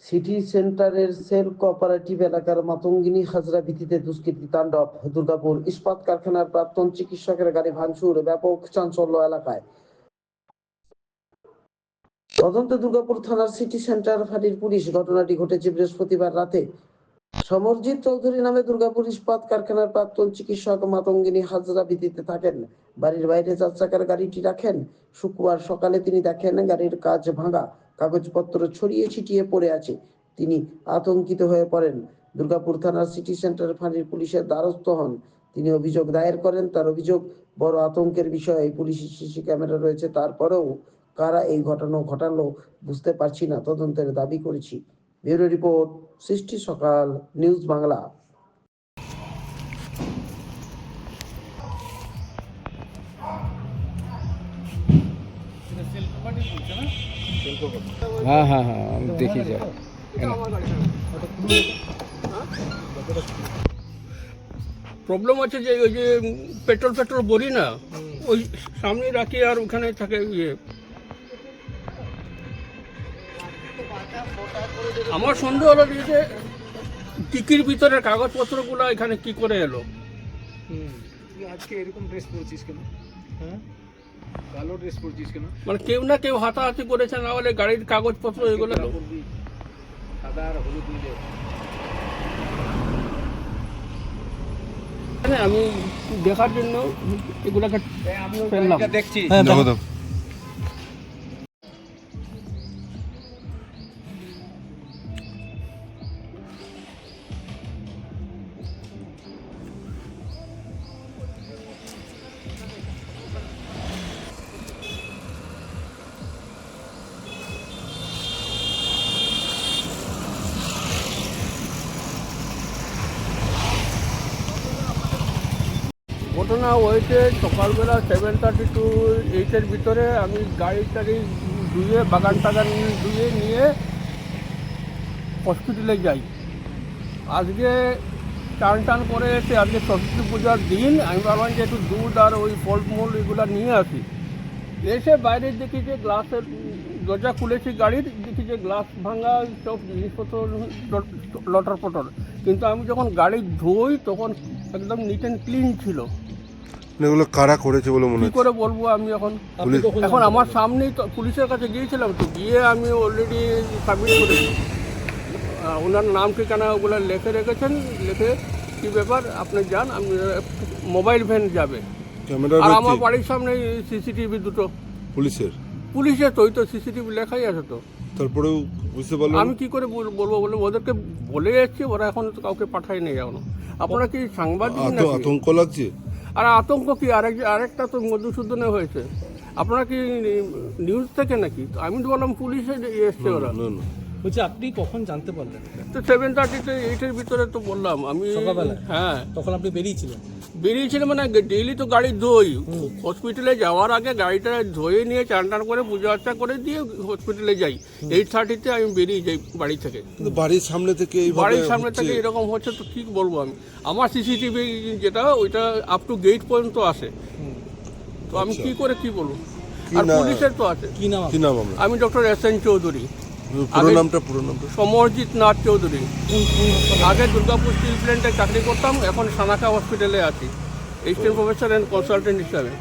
City সেন্টারের sell cooperative এলাকার মাতঙ্গিনী হাজরা ভিত্তিতে দুষ্কৃতী তাণ্ডব। দুর্গাপুর ইস্পাত কারখানার প্রাক্তন চিকিৎসকের গাড়ি ভাঙচুর, ব্যাপক চাঞ্চল্য এলাকায়। তদন্তে দুর্গাপুর থানার সিটি সেন্টার ফাঁড়ির পুলিশ। ঘটনাটি ঘটেছে বৃহস্পতিবার রাতে। সমরজিৎ চৌধুরী নামে দুর্গাপুর ইস্পাত কারখানার প্রাক্তন চিকিৎসক মাতঙ্গিনী হাজরা ভিত্তিতে থাকেন। বাড়ির বাইরে 4 চাকার গাড়িটি রাখেন। শুক্রবার সকালে তিনি দেখেন গাড়ির কাঁচ ভাঙা, কাগজপত্র ছড়িয়ে ছিটিয়ে পড়ে আছে। তিনি আতঙ্কিত হয়ে পড়েন। দুর্গাপুর থানার সিটি সেন্টার ফাঁড়ির পুলিশের দ্বারস্থ হন। তিনি অভিযোগ দায়ের করেন। তার অভিযোগ, বড় আতঙ্কের বিষয়, পুলিশের সিসি ক্যামেরা রয়েছে, তারপরেও কারা এই ঘটনা ঘটালো বুঝতে পারছি না, তদন্তের দাবি করেছি। ব্যুরো রিপোর্ট, সৃষ্টি সকাল, নিউজ বাংলা। হ্যাঁ হ্যাঁ হ্যাঁ, আমি দেখি যা প্রবলেম আছে যে ওই যে পেট্রোল ভরি না, ওই সামনে রাখি আর ওখানে থাকে ইয়ে। আমার সন্দেহ হলো যে টিকির ভিতরে কাগজপত্রগুলো এখানে কি করে এলো। তুই আজকে এরকম ড্রেস পরেছিস কেন? হ্যাঁ, কালো ড্রেস পরেছিস কেন? মানে কেউ না কেউ হাতাহাতি করেছে, না হলে গাড়ির কাগজপত্র এগুলো। সাদা আর হলুদ মিলে আমি দেখার জন্য এগুলোকে ফেললাম। দেখছি। ঘটনা হয়েছে সকালবেলা 7:30 to 8-এর ভিতরে। আমি গাড়ি টাড়ি ধুয়ে, বাগান টাগান ধুয়ে নিয়ে হসপিটালে যাই। আজকে টান করে এসে, আজকে সরস্বতী পূজার দিন, আমি ভাবলাম যে একটু দুধ আর ওই ফলমূল এগুলো নিয়ে আসি। এসে বাইরে দেখি যে গ্লাসের দরজা খুলেছি গাড়ির, দেখি যে গ্লাস ভাঙা, সব জিনিসপত্র লটর পটর। কিন্তু আমি যখন গাড়ি ধুই তখন একদম নিট অ্যান্ড ক্লিন ছিল। এগুলো কারা করেছে বলে মনে কি হচ্ছে? করে বলবো আমি এখন আমার সামনেই তো পুলিশের কাছে গিয়েছিলাম, তো গিয়ে আমি অলরেডি সাবমিট করেছি। ওনার নাম ঠিকানা ওগুলো লিখে রেখেছেন, লিখে কি ব্যাপার আপনি যান, আমি মোবাইল ভ্যান যাবে। ক্যামেরা আর আমার বাড়ির সামনে সিসিটিভি দুটো পুলিশের, তো ওই তো সিসিটিভি লেখাই আছে তো। তারপরেও বুঝতে পারলাম আমি কি করে বলবো, বলে ওদেরকে বলে যাচ্ছি, ওরা এখন তো কাউকে পাঠায় নেই এখনো। আপনারা কি সাংবাদিক নাকি? আতঙ্ক লাগছে। আর আতঙ্ক কি, আরেকটা তো মধুসূদনে হয়েছে। আপনারা কি নিউজ থেকে নাকি? তো আমি তো বললাম পুলিশে এসছে ওরা। না না, বলছি আপনি কখন জানতে পারলেন? তো 7:30 to 8-এর ভিতরে তো বললাম আমি। সকালবেলা? হ্যাঁ, তখন আপনি বেরিয়েছিলেন? মানে ডেইলি তো গাড়ি ধোই। হসপিটালে যাওয়ার আগে গাড়িটা ধুয়ে নিয়ে চান করে পূজা অর্চা করে দিয়ে হসপিটালে যাই। 8:30-তে আমি বেরিয়ে যাই বাড়ি থেকে। কিন্তু বাড়ির সামনে থেকে বাড়ির সামনে থেকে এরকম হচ্ছে তো কি বলবো আমি। আমার সিসিটিভি যেটা, ওইটা আপ টু গেট পর্যন্ত আসে। তো আমি কি করে কি বলবো। আর পুলিশের তো আছে। কি নাম? আমি ডক্টর SN চৌধুরী। পুরো নামটা? সমরজিৎ নাথ চৌধুরী। আগে দুর্গাপুর স্টিল প্ল্যান্টে চাকরি করতাম, এখন সানাকা হসপিটালে আছি, এসিস্ট্যান্ট প্রফেসর অ্যান্ড কনসালটেন্ট হিসাবে।